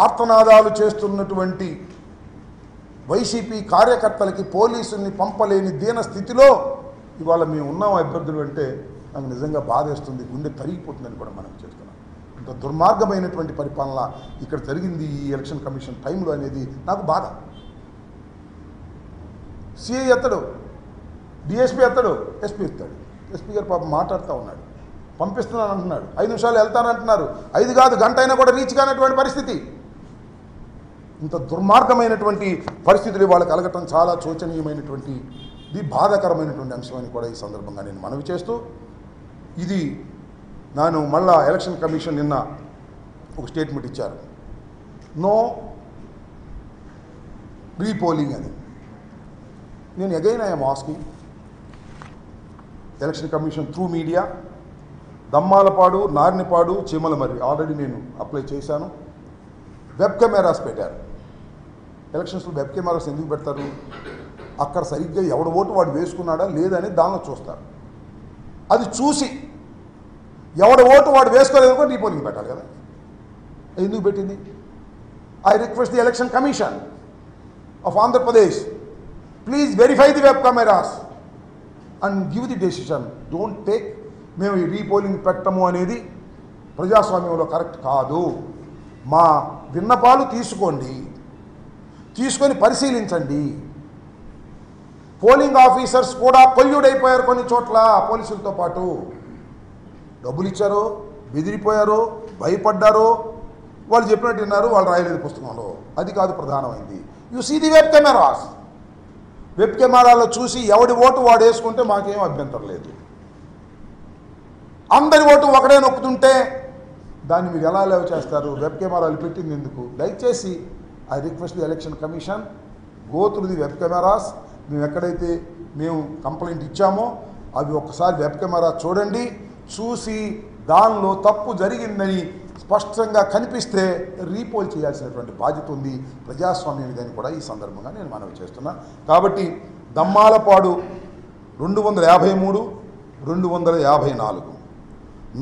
ఆర్తనాదాలు చేస్తున్నటువంటి వైసీపీ కార్యకర్తలకి పోలీసుల్ని పంపలేని దీన స్థితిలో ఇవాళ మేము ఉన్నాం అభ్యర్థులు అంటే నాకు నిజంగా బాధేస్తుంది, గుండె తరిగిపోతుందని కూడా మనం చేస్తున్నాం. ఇంత దుర్మార్గమైనటువంటి పరిపాలన ఇక్కడ జరిగింది ఈ ఎలక్షన్ కమిషన్ టైంలో అనేది నాకు బాధ. సిఐ ఎత్తడు, డిఎస్పీ ఎత్తడు, ఎస్పీ ఎత్తాడు. ఎస్పీ గారు పాపం మాట్లాడుతూ ఉన్నాడు, పంపిస్తున్నాను అంటున్నాడు, 5 నిమిషాలు వెళ్తానంటున్నారు, 5 కాదు గంట అయినా కూడా రీచ్ కానటువంటి పరిస్థితి. ఇంత దుర్మార్గమైనటువంటి పరిస్థితులు ఇవాళ కలగటం చాలా శోచనీయమైనటువంటి బాధాకరమైనటువంటి అంశం అని కూడా ఈ సందర్భంగా నేను మనవి చేస్తూ, ఇది నేను మళ్ళా ఎలక్షన్ కమిషన్ నిన్న ఒక స్టేట్మెంట్ ఇచ్చారు, నో రీపోలింగ్ అని. నేను again I'm asking election commission through media, Dammalapadu, Narinipadu, Chimalamarri already నేను అప్లై చేశాను. వెబ్ కెమెరాస్ పెట్టారు. ఎలక్షన్స్లో వెబ్ కెమెరాస్ ఎందుకు పెడతారు? అక్కడ సరిగ్గా ఎవడ ఓటు వాడు వేసుకున్నాడా లేదని దానిలో చూస్తారు. అది చూసి ఎవడ ఓటు వాడు వేసుకోలేదు కూడా రీపోలింగ్ పెట్టాలి కదా. ఎందుకు పెట్టింది? I request the election commission of Andhra Pradesh, please verify the web cameras and give the decision. Don't take మేము ఈ రీపోలింగ్ పెట్టము అనేది ప్రజాస్వామ్యంలో కరెక్ట్ కాదు. మా విన్నపాలు తీసుకోండి, తీసుకొని పరిశీలించండి. పోలింగ్ ఆఫీసర్స్ కూడా కొల్యూడ్ అయిపోయారు కొన్ని చోట్ల పోలీసులతో పాటు. డబ్బులు ఇచ్చారో, బెదిరిపోయారో, భయపడ్డారో, వాళ్ళు చెప్పినట్టు విన్నారు, వాళ్ళు రాయలేదు పుస్తకంలో. అది కాదు ప్రధానమైంది. You see the web cameras. Web కెమెరాలో చూసి ఎవడి ఓటు వాడు వేసుకుంటే మాకేం అభ్యంతరం లేదు. అందరి ఓటు ఒకడే నొక్కుతుంటే దాన్ని మీరు ఎలా లేవ చేస్తారు? వెబ్ కెమెరాలు పెట్టింది ఎందుకు? దయచేసి I request the election commission, go through the web cameras. మేము ఎక్కడైతే మేము కంప్లైంట్ ఇచ్చామో అవి ఒక్కసారి వెబ్ కెమెరా చూడండి. చూసి దానిలో తప్పు జరిగిందని స్పష్టంగా కనిపిస్తే రీపోల్ చేయాల్సినటువంటి బాధ్యత ఉంది ప్రజాస్వామ్యం ఇదని కూడా ఈ సందర్భంగా నేను మనవి చేస్తున్నా. కాబట్టి దమ్మాలపాడు 253, 254,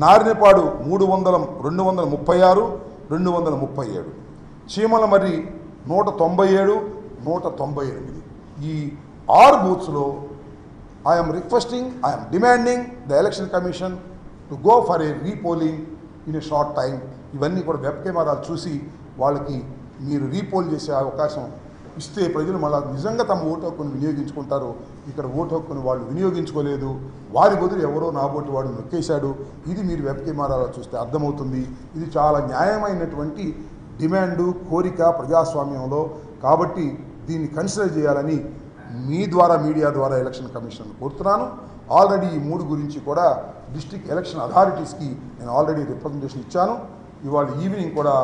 నారినిపాడు 236, 237, చీమలమర్రి 197, 198. ఈ 6 బూత్స్లో I'm requesting, I'm demanding the election commission to go for a repolling in a short time. ఇవన్నీ కూడా వెబ్ కెమెరాలు చూసి వాళ్ళకి మీరు రీపోల్ చేసే అవకాశం ఇస్తే ప్రజలు మళ్ళీ నిజంగా తమ ఓటు హక్కును వినియోగించుకుంటారు. ఇక్కడ ఓటు హక్కును వాళ్ళు వినియోగించుకోలేదు, వారి బదులు ఎవరో నా ఓటు వాడు నొక్కేశాడు. ఇది మీరు వెబ్ కెమెరాలో చూస్తే అర్థమవుతుంది. ఇది చాలా న్యాయమైనటువంటి డిమాండు, కోరిక ప్రజాస్వామ్యంలో. కాబట్టి దీన్ని కన్సిడర్ చేయాలని మీ ద్వారా, మీడియా ద్వారా ఎలక్షన్ కమిషన్ కోరుతున్నాను. ఆల్రెడీ ఈ 3 గురించి కూడా డిస్ట్రిక్ట్ ఎలక్షన్ అథారిటీస్కి నేను ఆల్రెడీ రిప్రజెంటేషన్ ఇచ్చాను. ఇవాళ ఈవినింగ్ కూడా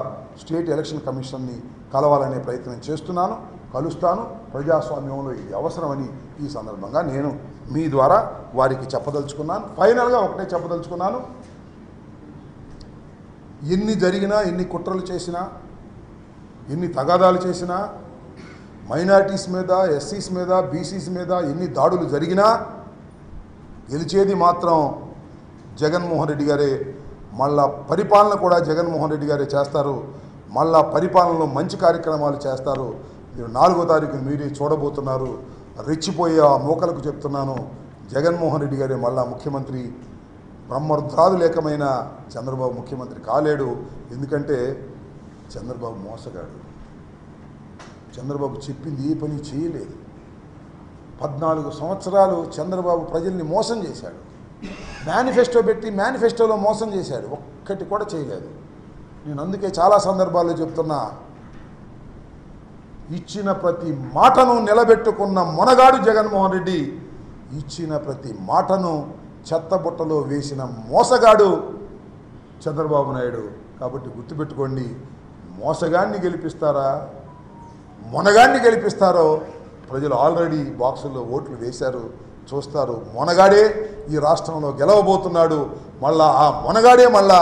స్టేట్ ఎలక్షన్ కమిషన్ని కలవాలనే ప్రయత్నం చేస్తున్నాను, కలుస్తాను. ప్రజాస్వామ్యంలో ఇది అవసరమని ఈ సందర్భంగా నేను మీ ద్వారా వారికి చెప్పదలుచుకున్నాను. ఫైనల్గా ఒకటే చెప్పదలుచుకున్నాను, ఎన్ని జరిగినా, ఎన్ని కుట్రలు చేసినా, ఎన్ని తగాదాలు చేసినా, మైనారిటీస్ మీద, ఎస్సీస్ మీద, బీసీస్ మీద ఎన్ని దాడులు జరిగినా గెలిచేది మాత్రం జగన్మోహన్ రెడ్డి గారే. మళ్ళా పరిపాలన కూడా జగన్మోహన్ రెడ్డి గారే చేస్తారు. మళ్ళా పరిపాలనలో మంచి కార్యక్రమాలు చేస్తారు. 4వ తారీఖు మీరే చూడబోతున్నారు. రెచ్చిపోయే ఆ మోకలకు చెప్తున్నాను, జగన్మోహన్ రెడ్డి గారే మళ్ళా ముఖ్యమంత్రి. బ్రహ్మరుద్రాలు లేకమైన చంద్రబాబు ముఖ్యమంత్రి కాలేడు. ఎందుకంటే చంద్రబాబు మోసగాడు. చంద్రబాబు చెప్పింది ఏ పని చేయలేదు. 14 సంవత్సరాలు చంద్రబాబు ప్రజల్ని మోసం చేశాడు. మేనిఫెస్టో పెట్టి మేనిఫెస్టోలో మోసం చేశాడు, ఒక్కటి కూడా చేయలేదు. నేను అందుకే చాలా సందర్భాల్లో చెప్తున్నా, ఇచ్చిన ప్రతి మాటను నిలబెట్టుకున్న మొనగాడు జగన్మోహన్ రెడ్డి. ఇచ్చిన ప్రతి మాటను చెత్తబుట్టలో వేసిన మోసగాడు చంద్రబాబు నాయుడు. కాబట్టి గుర్తుపెట్టుకోండి, మోసగాన్ని గెలిపిస్తారా, మొనగాన్ని గెలిపిస్తారో ప్రజలు ఆల్రెడీ బాక్సుల్లో ఓట్లు వేశారు, చూస్తారు. మొనగాడే ఈ రాష్ట్రంలో గెలవబోతున్నాడు. మళ్ళా ఆ మొనగాడే మళ్ళా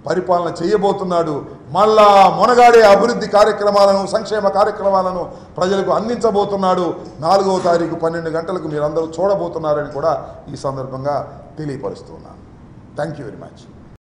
పరిపాలన చేయబోతున్నాడు. మళ్ళా మొనగాడే అభివృద్ధి కార్యక్రమాలను, సంక్షేమ కార్యక్రమాలను ప్రజలకు అందించబోతున్నాడు. 4వ తారీఖు 12 గంటలకు మీరందరూ చూడబోతున్నారని కూడా ఈ సందర్భంగా తెలియపరుస్తున్నాను. Thank you very much.